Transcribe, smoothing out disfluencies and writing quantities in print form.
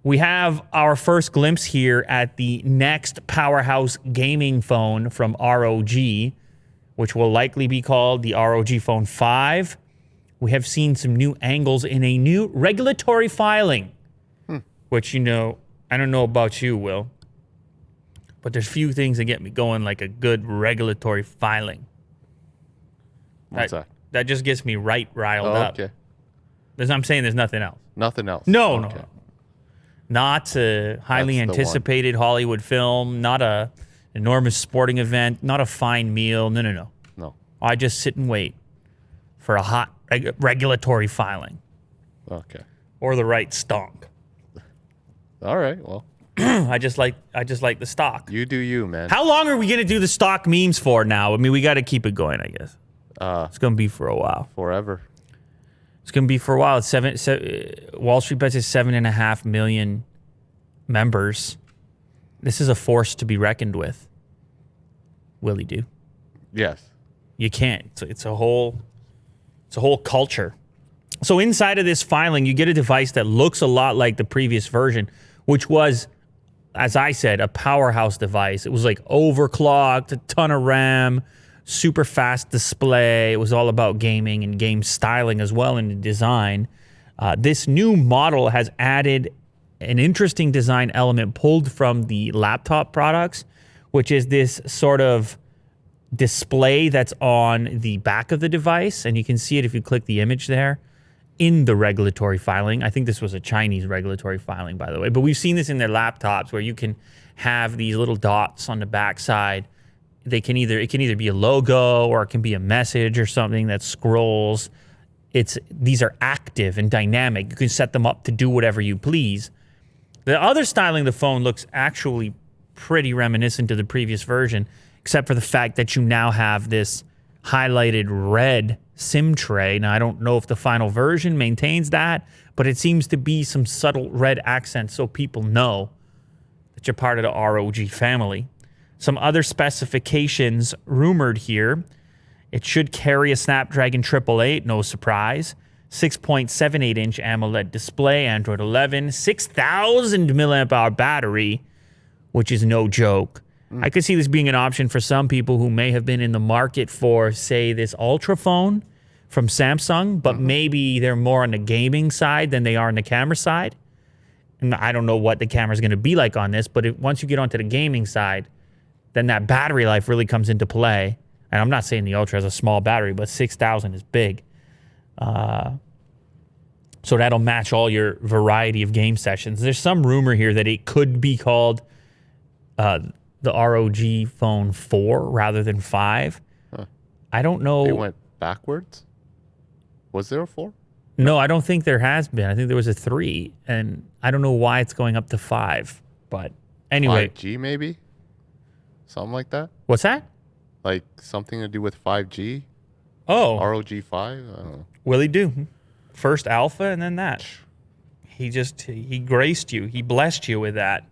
We have our first glimpse here at the next powerhouse gaming phone from ROG, which will likely be called the ROG Phone 5. We have seen some new angles in a new regulatory filing, which, you know, I don't know about you, Will, but there's few things that get me going like a good regulatory filing. What's that? That just gets me riled up. Okay. I'm saying there's nothing else. Nothing else. No, okay. no. Not a highly anticipated Hollywood film, not a enormous sporting event, not a fine meal. No. No. I just sit and wait for a hot regulatory filing. Okay. Or the right stonk. All right. Well, I just like the stock. you do you, man. How long are we gonna do the stock memes for now? I mean, we got to keep it going, I guess. It's gonna be for a while. Forever. It's gonna be for a while. It's Wall Street Bets is 7.5 million members. This is a force to be reckoned with. Will you do? Yes. You can't. It's a whole culture. So inside of this filing, you get a device that looks a lot like the previous version, which was, as I said, a powerhouse device. It was like overclocked, a ton of RAM, super fast display. It was all about gaming and game styling as well in the design. This new model has added an interesting design element pulled from the laptop products, which is this sort of display that's on the back of the device. And you can see it if you click the image there in the regulatory filing. I think this was a Chinese regulatory filing, by the way. But we've seen this in their laptops where you can have these little dots on the backside. It can either be a logo or it can be a message or something that scrolls. These are active and dynamic. You can set them up to do whatever you please. The other styling of the phone looks actually pretty reminiscent to the previous version, except for the fact that you now have this highlighted red SIM tray. Now, I don't know if the final version maintains that, but it seems to be some subtle red accents so people know that you're part of the ROG family. Some other specifications rumored here. It should carry a Snapdragon 888, no surprise. 6.78-inch AMOLED display, Android 11, 6,000 milliamp hour battery, which is no joke. I could see this being an option for some people who may have been in the market for, say, this Ultra phone from Samsung, but maybe they're more on the gaming side than they are on the camera side. And I don't know what the camera's going to be like on this, but once you get onto the gaming side, then that battery life really comes into play. And I'm not saying the Ultra has a small battery, but 6,000 is big. So that'll match all your variety of game sessions. There's some rumor here that it could be called the ROG Phone 4 rather than 5. Huh. I don't know. They went backwards? Was there a 4? No, I don't think there has been. I think there was a 3, and I don't know why it's going up to 5. But anyway. 5G maybe? Something like that? What's that? Like something to do with 5G? Oh. ROG 5? I don't know. Will he do? First alpha and then that. He graced you. He blessed you with that.